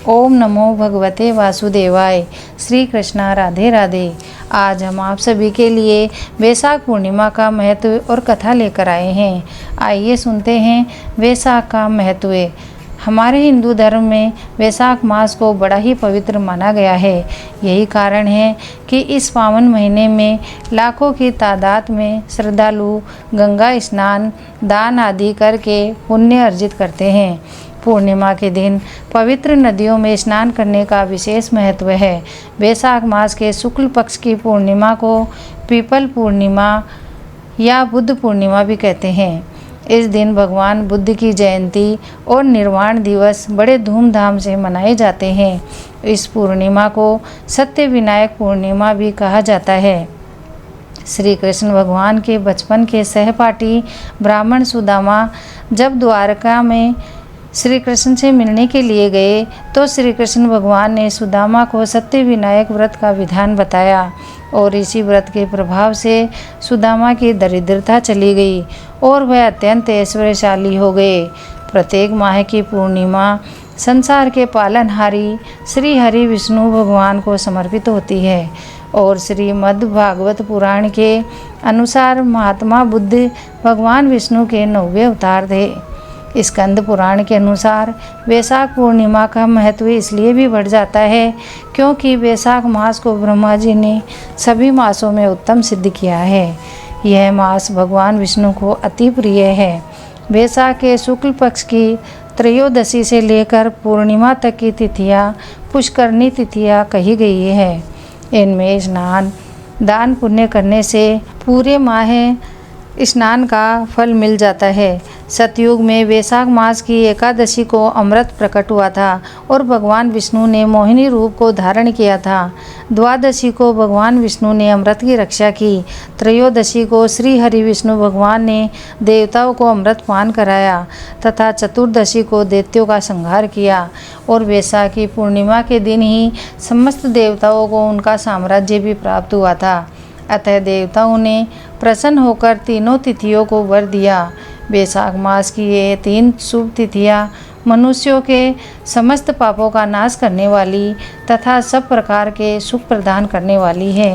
ओम नमो भगवते वासुदेवाय। श्री कृष्णा, राधे राधे। आज हम आप सभी के लिए वैशाख पूर्णिमा का महत्व और कथा लेकर आए हैं। आइए सुनते हैं वैशाख का महत्व। हमारे हिंदू धर्म में वैशाख मास को बड़ा ही पवित्र माना गया है। यही कारण है कि इस पावन महीने में लाखों की तादाद में श्रद्धालु गंगा स्नान, दान आदि करके पुण्य अर्जित करते हैं। पूर्णिमा के दिन पवित्र नदियों में स्नान करने का विशेष महत्व है। वैशाख मास के शुक्ल पक्ष की पूर्णिमा को पीपल पूर्णिमा या बुद्ध पूर्णिमा भी कहते हैं। इस दिन भगवान बुद्ध की जयंती और निर्वाण दिवस बड़े धूमधाम से मनाए जाते हैं। इस पूर्णिमा को सत्य विनायक पूर्णिमा भी कहा जाता है। श्री कृष्ण भगवान के बचपन के सहपाठी ब्राह्मण सुदामा जब द्वारका में श्री कृष्ण से मिलने के लिए गए तो श्री कृष्ण भगवान ने सुदामा को सत्य विनायक व्रत का विधान बताया और इसी व्रत के प्रभाव से सुदामा की दरिद्रता चली गई और वह अत्यंत ऐश्वर्यशाली हो गए। प्रत्येक माह की पूर्णिमा संसार के पालनहारी श्री हरि विष्णु भगवान को समर्पित होती है और श्रीमद् भागवत पुराण के अनुसार महात्मा बुद्ध भगवान विष्णु के 9वें अवतार थे। स्कंद पुराण के अनुसार वैशाख पूर्णिमा का महत्व इसलिए भी बढ़ जाता है क्योंकि वैशाख मास को ब्रह्मा जी ने सभी मासों में उत्तम सिद्ध किया है। यह मास भगवान विष्णु को अति प्रिय है। वैशाख के शुक्ल पक्ष की त्रयोदशी से लेकर पूर्णिमा तक की तिथियां पुष्करणी तिथियां कही गई है। इनमें स्नान, दान पुण्य करने से पूरे माह स्नान का फल मिल जाता है। सतयुग में वैशाख मास की एकादशी को अमृत प्रकट हुआ था और भगवान विष्णु ने मोहिनी रूप को धारण किया था। द्वादशी को भगवान विष्णु ने अमृत की रक्षा की। त्रयोदशी को श्री हरि विष्णु भगवान ने देवताओं को अमृत पान कराया तथा चतुर्दशी को दैत्यों का संहार किया और वैशाख की पूर्णिमा के दिन ही समस्त देवताओं को उनका साम्राज्य भी प्राप्त हुआ था। अतः देवताओं ने प्रसन्न होकर तीनों तिथियों को वर दिया। वैशाख मास की ये 3 शुभ तिथियां मनुष्यों के समस्त पापों का नाश करने वाली तथा सब प्रकार के सुख प्रदान करने वाली है।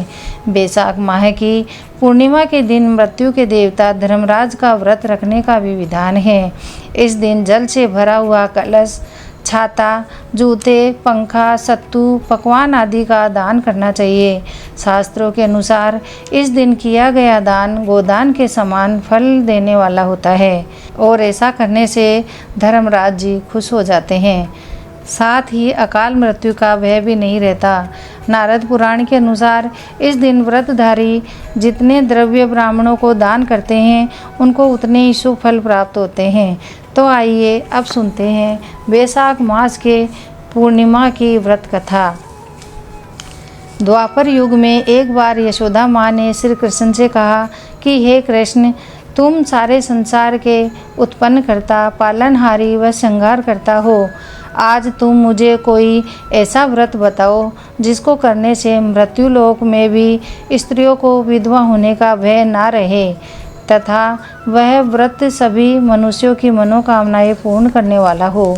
वैशाख माह की पूर्णिमा के दिन मृत्यु के देवता धर्मराज का व्रत रखने का भी विधान है। इस दिन जल से भरा हुआ कलश, छाता, जूते, पंखा, सत्तू, पकवान आदि का दान करना चाहिए। शास्त्रों के अनुसार इस दिन किया गया दान गोदान के समान फल देने वाला होता है और ऐसा करने से धर्मराज जी खुश हो जाते हैं। साथ ही अकाल मृत्यु का भय भी नहीं रहता। नारद पुराण के अनुसार इस दिन व्रतधारी जितने द्रव्य ब्राह्मणों को दान करते हैं उनको उतने ही शुभ फल प्राप्त होते हैं। तो आइए अब सुनते हैं वैशाख मास के पूर्णिमा की व्रत कथा। द्वापर युग में एक बार यशोदा माँ ने श्री कृष्ण से कहा कि हे कृष्ण, तुम सारे संसार के उत्पन्न करता, पालनहारी व संहार करता हो। आज तुम मुझे कोई ऐसा व्रत बताओ जिसको करने से मृत्युलोक में भी स्त्रियों को विधवा होने का भय ना रहे तथा वह व्रत सभी मनुष्यों की मनोकामनाएं पूर्ण करने वाला हो।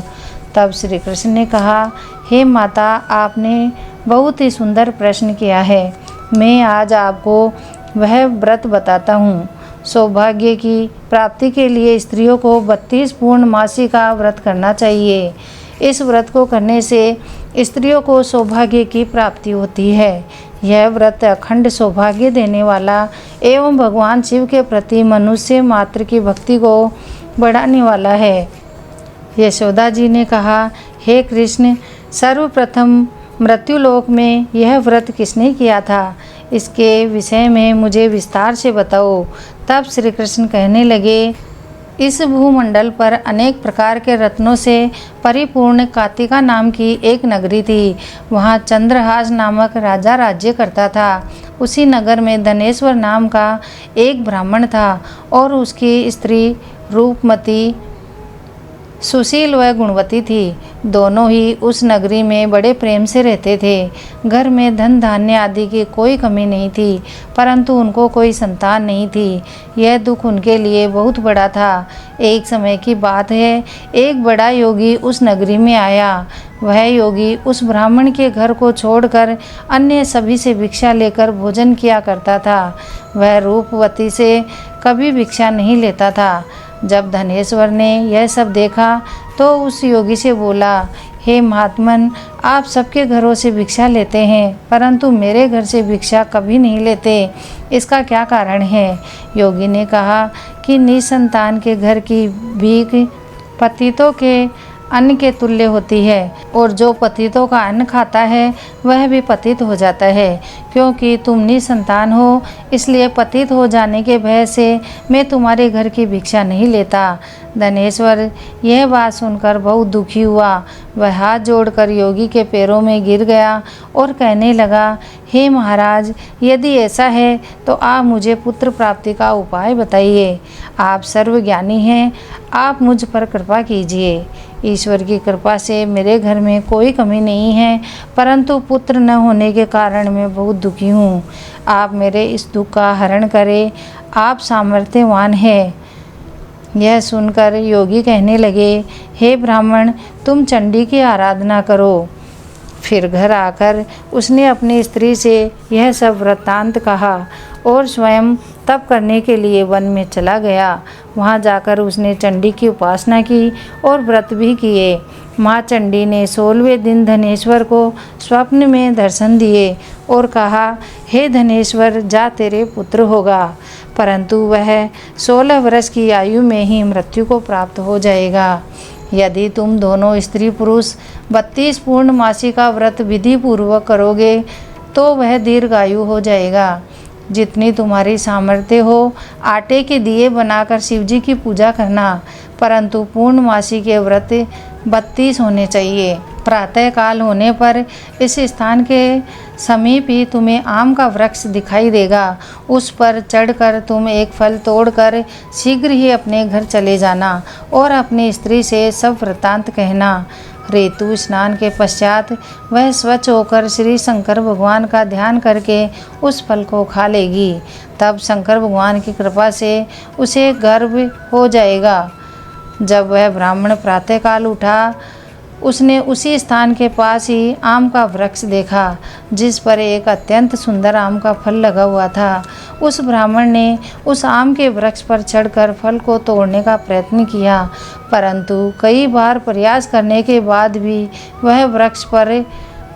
तब श्री कृष्ण ने कहा, हे माता, आपने बहुत ही सुंदर प्रश्न किया है। मैं आज आपको वह व्रत बताता हूँ। सौभाग्य की प्राप्ति के लिए स्त्रियों को 32 पूर्णमासी का व्रत करना चाहिए। इस व्रत को करने से स्त्रियों को सौभाग्य की प्राप्ति होती है। यह व्रत अखंड सौभाग्य देने वाला एवं भगवान शिव के प्रति मनुष्य मात्र की भक्ति को बढ़ाने वाला है। यशोदा जी ने कहा, हे कृष्ण, सर्वप्रथम मृत्युलोक में यह व्रत किसने किया था? इसके विषय में मुझे विस्तार से बताओ। तब श्री कृष्ण कहने लगे, इस भूमंडल पर अनेक प्रकार के रत्नों से परिपूर्ण कातिका नाम की एक नगरी थी। वहाँ चंद्रहास नामक राजा राज्य करता था। उसी नगर में धनेश्वर नाम का एक ब्राह्मण था और उसकी स्त्री रूपमती सुशील व गुणवती थी। दोनों ही उस नगरी में बड़े प्रेम से रहते थे। घर में धन धान्य आदि की कोई कमी नहीं थी, परंतु उनको कोई संतान नहीं थी। यह दुख उनके लिए बहुत बड़ा था। एक समय की बात है, एक बड़ा योगी उस नगरी में आया। वह योगी उस ब्राह्मण के घर को छोड़कर अन्य सभी से भिक्षा लेकर भोजन किया करता था। वह रूपवती से कभी भिक्षा नहीं लेता था। जब धनेश्वर ने यह सब देखा तो उस योगी से बोला, हे महात्मन, आप सबके घरों से भिक्षा लेते हैं, परंतु मेरे घर से भिक्षा कभी नहीं लेते, इसका क्या कारण है? योगी ने कहा कि निसंतान के घर की भीख पतितों के अन्न के तुल्य होती है, और जो पतितों का अन्न खाता है वह भी पतित हो जाता है। क्योंकि तुम निसंतान हो, इसलिए पतित हो जाने के भय से मैं तुम्हारे घर की भिक्षा नहीं लेता। धनेश्वर यह बात सुनकर बहुत दुखी हुआ। वह हाथ जोड़कर योगी के पैरों में गिर गया और कहने लगा, हे महाराज, यदि ऐसा है तो आप मुझे पुत्र प्राप्ति का उपाय बताइए। आप सर्वज्ञानी हैं, आप मुझ पर कृपा कीजिए। ईश्वर की कृपा से मेरे घर में कोई कमी नहीं है, परंतु पुत्र न होने के कारण मैं बहुत दुखी हूँ। आप मेरे इस दुख का हरण करें, आप सामर्थ्यवान हैं। यह सुनकर योगी कहने लगे, हे ब्राह्मण, तुम चंडी की आराधना करो। फिर घर आकर उसने अपनी स्त्री से यह सब वृत्तांत कहा और स्वयं तप करने के लिए वन में चला गया। वहाँ जाकर उसने चंडी की उपासना की और व्रत भी किए। माँ चंडी ने 16वें दिन धनेश्वर को स्वप्न में दर्शन दिए और कहा, हे धनेश्वर, जा, तेरे पुत्र होगा, परंतु वह 16 वर्ष की आयु में ही मृत्यु को प्राप्त हो जाएगा। यदि तुम दोनों स्त्री पुरुष 32 पूर्णमासी का व्रत विधि पूर्वक करोगे तो वह दीर्घायु हो जाएगा। जितनी तुम्हारी सामर्थ्य हो, आटे के दिए बनाकर शिवजी की पूजा करना, परंतु पूर्णमासी के व्रत 32 होने चाहिए। प्रातः काल होने पर इस स्थान के समीप ही तुम्हें आम का वृक्ष दिखाई देगा। उस पर चढ़कर तुम एक फल तोड़कर शीघ्र ही अपने घर चले जाना और अपनी स्त्री से सब वृत्तांत कहना। ऋतु स्नान के पश्चात वह स्वच्छ होकर श्री शंकर भगवान का ध्यान करके उस फल को खा लेगी। तब शंकर भगवान की कृपा से उसे गर्भ हो जाएगा। जब वह ब्राह्मण प्रातःकाल उठा, उसने उसी स्थान के पास ही आम का वृक्ष देखा, जिस पर एक अत्यंत सुंदर आम का फल लगा हुआ था। उस ब्राह्मण ने उस आम के वृक्ष पर चढ़कर फल को तोड़ने का प्रयत्न किया, परंतु कई बार प्रयास करने के बाद भी वह वृक्ष पर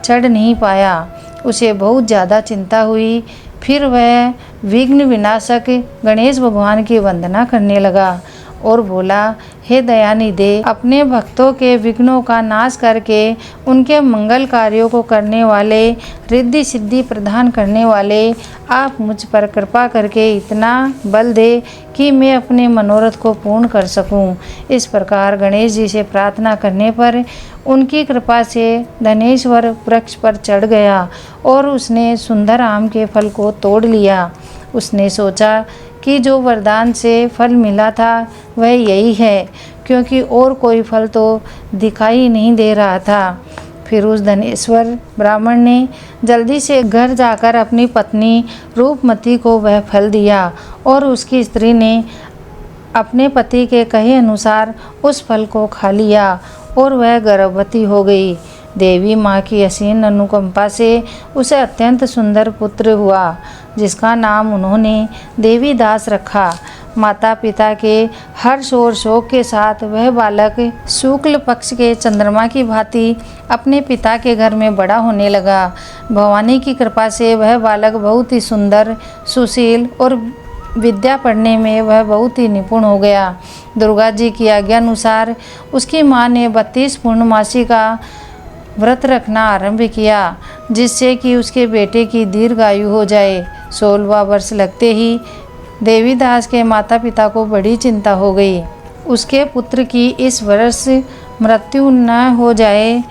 चढ़ नहीं पाया। उसे बहुत ज़्यादा चिंता हुई। फिर वह विघ्न विनाशक गणेश भगवान की वंदना करने लगा और बोला, हे दयानिधे, अपने भक्तों के विघ्नों का नाश करके उनके मंगल कार्यों को करने वाले, रिद्धि सिद्धि प्रदान करने वाले, आप मुझ पर कृपा करके इतना बल दे कि मैं अपने मनोरथ को पूर्ण कर सकूं। इस प्रकार गणेश जी से प्रार्थना करने पर उनकी कृपा से धनेश्वर वृक्ष पर चढ़ गया और उसने सुंदर आम के फल को तोड़ लिया। उसने सोचा कि जो वरदान से फल मिला था वह यही है, क्योंकि और कोई फल तो दिखाई नहीं दे रहा था। फिर उस धनेश्वर ब्राह्मण ने जल्दी से घर जाकर अपनी पत्नी रूपमती को वह फल दिया और उसकी स्त्री ने अपने पति के कहे अनुसार उस फल को खा लिया और वह गर्भवती हो गई। देवी माँ की असीम अनुकंपा से उसे अत्यंत सुंदर पुत्र हुआ, जिसका नाम उन्होंने देवीदास रखा। माता पिता के हर्ष और शोक के साथ वह बालक शुक्ल पक्ष के चंद्रमा की भांति अपने पिता के घर में बड़ा होने लगा। भवानी की कृपा से वह बालक बहुत ही सुंदर, सुशील और विद्या पढ़ने में वह बहुत ही निपुण हो गया। दुर्गा जी की आज्ञा अनुसार उसकी माँ ने 32 पूर्णमासी का व्रत रखना आरंभ किया, जिससे कि उसके बेटे की दीर्घायु हो जाए। 16वां वर्ष लगते ही देवीदास के माता पिता को बड़ी चिंता हो गई। उसके पुत्र की इस वर्ष मृत्यु न हो जाए।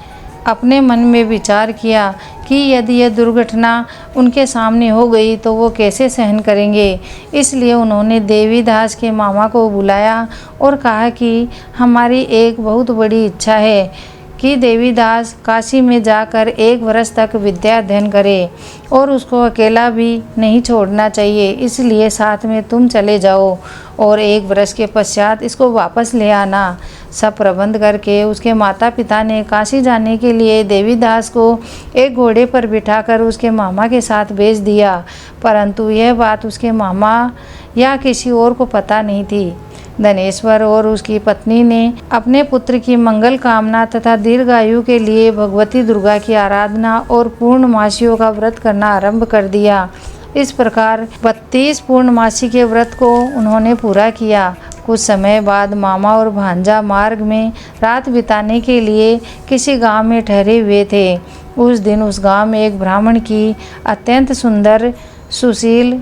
अपने मन में विचार किया कि यदि यह दुर्घटना उनके सामने हो गई तो वो कैसे सहन करेंगे। इसलिए उन्होंने देवीदास के मामा को बुलाया और कहा कि हमारी एक बहुत बड़ी इच्छा है कि देवीदास काशी में जाकर 1 वर्ष तक विद्या अध्ययन करे और उसको अकेला भी नहीं छोड़ना चाहिए, इसलिए साथ में तुम चले जाओ और 1 वर्ष के पश्चात इसको वापस ले आना। सब प्रबंध करके उसके माता पिता ने काशी जाने के लिए देवीदास को एक घोड़े पर बिठाकर उसके मामा के साथ भेज दिया, परंतु यह बात उसके मामा या किसी और को पता नहीं थी। धनेश्वर और उसकी पत्नी ने अपने पुत्र की मंगल कामना तथा दीर्घायु के लिए भगवती दुर्गा की आराधना और पूर्णमासियों का व्रत करना आरंभ कर दिया। इस प्रकार 32 पूर्णमासी के व्रत को उन्होंने पूरा किया। कुछ समय बाद मामा और भांजा मार्ग में रात बिताने के लिए किसी गांव में ठहरे हुए थे। उस दिन उस गांव में एक ब्राह्मण की अत्यंत सुंदर, सुशील,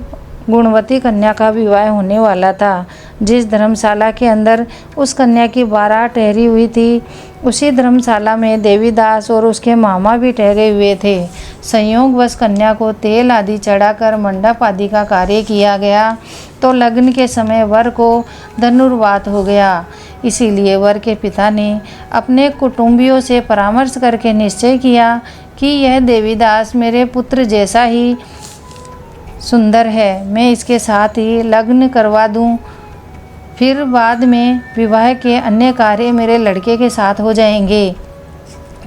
गुणवती कन्या का विवाह होने वाला था। जिस धर्मशाला के अंदर उस कन्या की बारात ठहरी हुई थी, उसी धर्मशाला में देवीदास और उसके मामा भी ठहरे हुए थे। संयोगवश कन्या को तेल आदि चढ़ाकर मंडप आदि का कार्य किया गया तो लग्न के समय वर को धनुर्वात हो गया। इसीलिए वर के पिता ने अपने कुटुंबियों से परामर्श करके निश्चय किया कि यह देवीदास मेरे पुत्र जैसा ही सुंदर है, मैं इसके साथ ही लग्न करवा दूं, फिर बाद में विवाह के अन्य कार्य मेरे लड़के के साथ हो जाएंगे।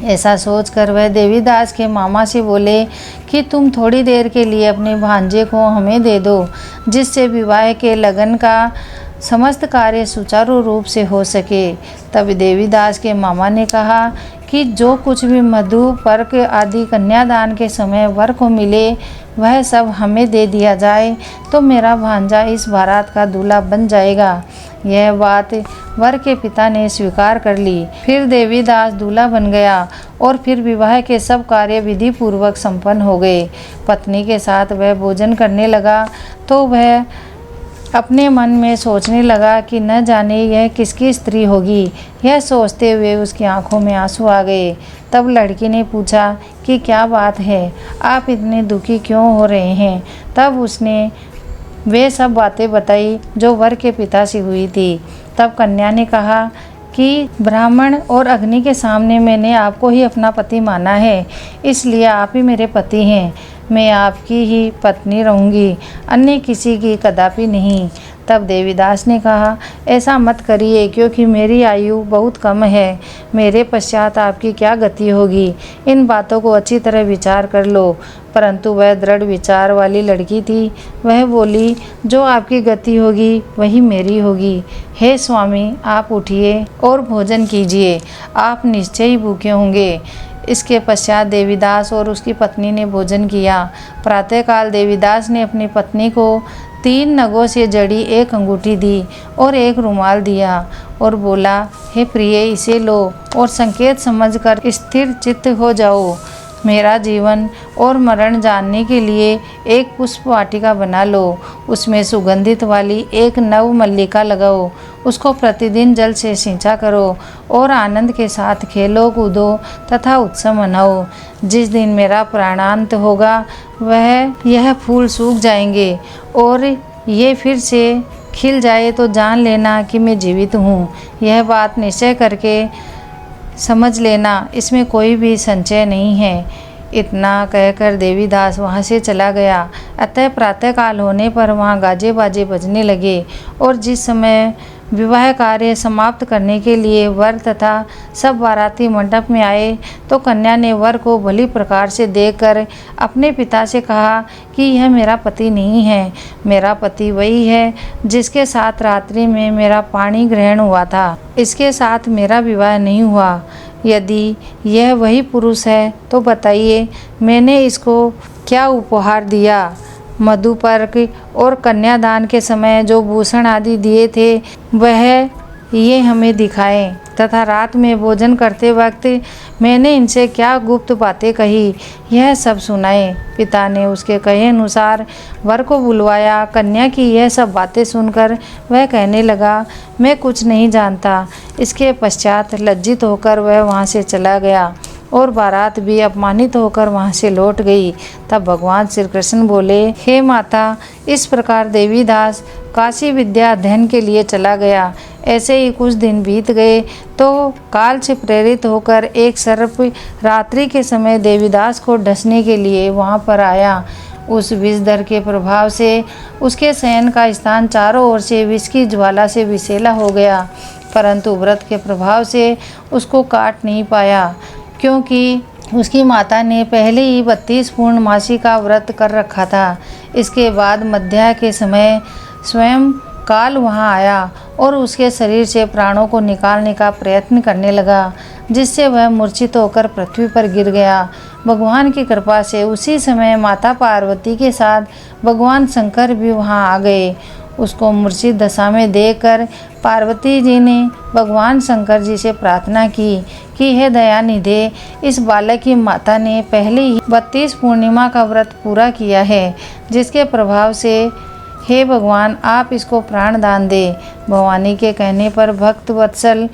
ऐसा सोचकर वह देवीदास के मामा से बोले कि तुम थोड़ी देर के लिए अपने भांजे को हमें दे दो, जिससे विवाह के लगन का समस्त कार्य सुचारू रूप से हो सके। तब देवीदास के मामा ने कहा कि जो कुछ भी मधु, पर्क आदि कन्यादान के समय वर को मिले वह सब हमें दे दिया जाए तो मेरा भांजा इस बारात का दूल्हा बन जाएगा। यह बात वर के पिता ने स्वीकार कर ली। फिर देवीदास दूल्हा बन गया और फिर विवाह के सब कार्य विधि पूर्वक संपन्न हो गए। पत्नी के साथ वह भोजन करने लगा तो वह अपने मन में सोचने लगा कि न जाने यह किसकी स्त्री होगी। यह सोचते हुए उसकी आंखों में आंसू आ गए। तब लड़की ने पूछा कि क्या बात है, आप इतने दुखी क्यों हो रहे हैं। तब उसने वे सब बातें बताई जो वर के पिता से हुई थी। तब कन्या ने कहा कि ब्राह्मण और अग्नि के सामने मैंने आपको ही अपना पति माना है, इसलिए आप ही मेरे पति हैं। मैं आपकी ही पत्नी रहूँगी, अन्य किसी की कदापि नहीं। तब देवीदास ने कहा, ऐसा मत करिए, क्योंकि मेरी आयु बहुत कम है। मेरे पश्चात आपकी क्या गति होगी, इन बातों को अच्छी तरह विचार कर लो। परंतु वह दृढ़ विचार वाली लड़की थी। वह बोली, जो आपकी गति होगी वही मेरी होगी। हे स्वामी, आप उठिए और भोजन कीजिए, आप निश्चय ही भूखे होंगे। इसके पश्चात देवीदास और उसकी पत्नी ने भोजन किया। प्रातःकाल देवीदास ने अपनी पत्नी को 3 नगों से जड़ी एक अंगूठी दी और एक रुमाल दिया और बोला, हे प्रिय, इसे लो और संकेत समझकर स्थिर चित्त हो जाओ। मेरा जीवन और मरण जानने के लिए एक पुष्प वाटिका बना लो, उसमें सुगंधित वाली एक नव मल्लिका लगाओ, उसको प्रतिदिन जल से सिंचा करो और आनंद के साथ खेलो कूदो तथा उत्सव मनाओ। जिस दिन मेरा प्राणांत होगा वह यह फूल सूख जाएंगे और ये फिर से खिल जाए तो जान लेना कि मैं जीवित हूँ। यह बात निश्चय करके समझ लेना, इसमें कोई भी संचय नहीं है। इतना कहकर देवीदास वहाँ से चला गया। अतः प्रातःकाल होने पर वहाँ गाजे बाजे बजने लगे और जिस समय विवाह कार्य समाप्त करने के लिए वर तथा सब बाराती मंडप में आए तो कन्या ने वर को भली प्रकार से देखकर अपने पिता से कहा कि यह मेरा पति नहीं है। मेरा पति वही है जिसके साथ रात्रि में मेरा पाणी ग्रहण हुआ था। इसके साथ मेरा विवाह नहीं हुआ। यदि यह वही पुरुष है तो बताइए, मैंने इसको क्या उपहार दिया। मधुपर्क और कन्यादान के समय जो भूषण आदि दिए थे वह ये हमें दिखाएं तथा रात में भोजन करते वक्त मैंने इनसे क्या गुप्त बातें कही, यह सब सुनाए। पिता ने उसके कहे अनुसार वर को बुलवाया। कन्या की यह सब बातें सुनकर वह कहने लगा, मैं कुछ नहीं जानता। इसके पश्चात लज्जित होकर वह वहाँ से चला गया। और बारात भी अपमानित होकर वहाँ से लौट गई। तब भगवान श्री कृष्ण बोले, हे माता, इस प्रकार देवीदास काशी विद्या अध्ययन के लिए चला गया। ऐसे ही कुछ दिन बीत गए तो काल से प्रेरित होकर एक सर्प रात्रि के समय देवीदास को डसने के लिए वहाँ पर आया। उस विषधर के प्रभाव से उसके शयन का स्थान चारों ओर से विष की ज्वाला से विषैला हो गया, परंतु व्रत के प्रभाव से उसको काट नहीं पाया, क्योंकि उसकी माता ने पहले ही 32 पूर्णमासी का व्रत कर रखा था। इसके बाद मध्याह्न के समय स्वयं काल वहाँ आया और उसके शरीर से प्राणों को निकालने का प्रयत्न करने लगा, जिससे वह मूर्छित होकर पृथ्वी पर गिर गया। भगवान की कृपा से उसी समय माता पार्वती के साथ भगवान शंकर भी वहाँ आ गए। उसको मूर्छित दशा में देखकर पार्वती जी ने भगवान शंकर जी से प्रार्थना की कि हे दयानिधे, इस बालक की माता ने पहले ही 32 पूर्णिमा का व्रत पूरा किया है, जिसके प्रभाव से हे भगवान आप इसको प्राण दान दे। भवानी के कहने पर भक्त वत्सल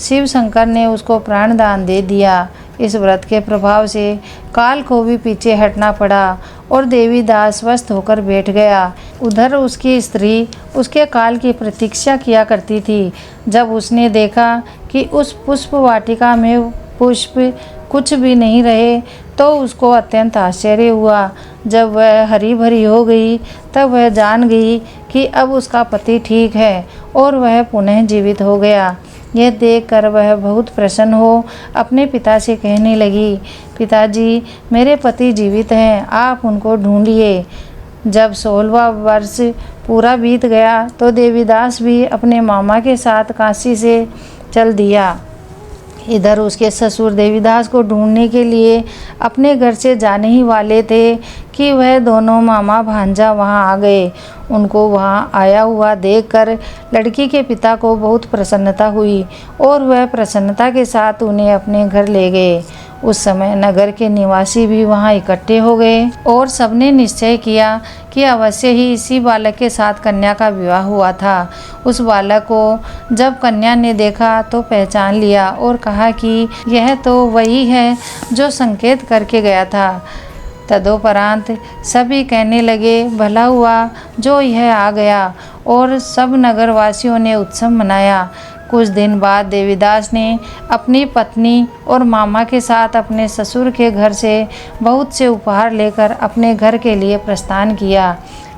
शिव शंकर ने उसको प्राण दान दे दिया। इस व्रत के प्रभाव से काल को भी पीछे हटना पड़ा और देवीदास स्वस्थ होकर बैठ गया। उधर उसकी स्त्री उसके काल की प्रतीक्षा किया करती थी। जब उसने देखा कि उस पुष्प वाटिका में पुष्प कुछ भी नहीं रहे तो उसको अत्यंत आश्चर्य हुआ। जब वह हरी भरी हो गई तब वह जान गई कि अब उसका पति ठीक है और वह पुनः जीवित हो गया। यह देखकर वह बहुत प्रसन्न हो अपने पिता से कहने लगी, पिताजी, मेरे पति जीवित हैं, आप उनको ढूंढिए। जब 16वां वर्ष पूरा बीत गया तो देवीदास भी अपने मामा के साथ काशी से चल दिया। इधर उसके ससुर देवीदास को ढूंढने के लिए अपने घर से जाने ही वाले थे कि वह दोनों मामा भांजा वहां आ गए। उनको वहां आया हुआ देखकर लड़की के पिता को बहुत प्रसन्नता हुई और वह प्रसन्नता के साथ उन्हें अपने घर ले गए। उस समय नगर के निवासी भी वहां इकट्ठे हो गए और सबने निश्चय किया कि अवश्य ही इसी बालक के साथ कन्या का विवाह हुआ था। उस बालक को जब कन्या ने देखा तो पहचान लिया और कहा कि यह तो वही है जो संकेत करके गया था। तदोपरांत सभी कहने लगे, भला हुआ जो यह आ गया, और सब नगरवासियों ने उत्सव मनाया। कुछ दिन बाद देवीदास ने अपनी पत्नी और मामा के साथ अपने ससुर के घर से बहुत से उपहार लेकर अपने घर के लिए प्रस्थान किया।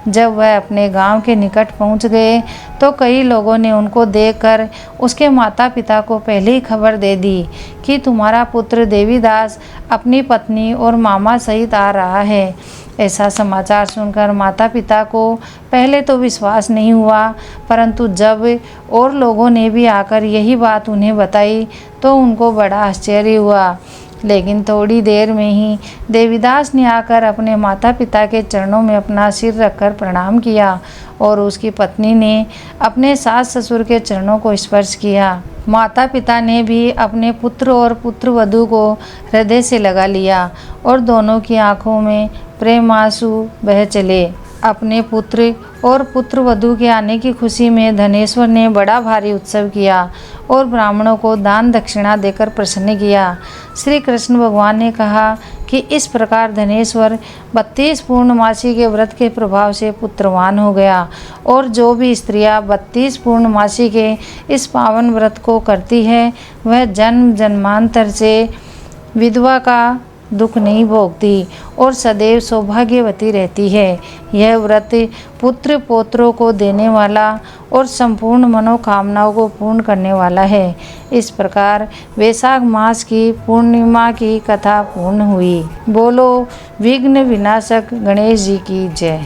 जब वह अपने गांव के निकट पहुंच गए तो कई लोगों ने उनको देखकर उसके माता पिता को पहले ही खबर दे दी कि तुम्हारा पुत्र देवीदास अपनी पत्नी और मामा सहित आ रहा है। ऐसा समाचार सुनकर माता पिता को पहले तो विश्वास नहीं हुआ, परंतु जब और लोगों ने भी आकर यही बात उन्हें बताई तो उनको बड़ा आश्चर्य हुआ। लेकिन थोड़ी देर में ही देवीदास ने आकर अपने माता पिता के चरणों में अपना सिर रखकर प्रणाम किया और उसकी पत्नी ने अपने सास ससुर के चरणों को स्पर्श किया। माता पिता ने भी अपने पुत्र और पुत्रवधू को हृदय से लगा लिया और दोनों की आंखों में प्रेमांसू बह चले। अपने पुत्र और पुत्रवधू के आने की खुशी में धनेश्वर ने बड़ा भारी उत्सव किया और ब्राह्मणों को दान दक्षिणा देकर प्रसन्न किया। श्री कृष्ण भगवान ने कहा कि इस प्रकार धनेश्वर 32 पूर्णमासी के व्रत के प्रभाव से पुत्रवान हो गया, और जो भी स्त्रियां 32 पूर्णमासी के इस पावन व्रत को करती है वह जन्म जन्मांतर से विधवा का दुख नहीं भोगती और सदैव सौभाग्यवती रहती है। यह व्रत पुत्र पौत्रों को देने वाला और संपूर्ण मनोकामनाओं को पूर्ण करने वाला है। इस प्रकार वैशाख मास की पूर्णिमा की कथा पूर्ण हुई। बोलो विघ्न विनाशक गणेश जी की जय।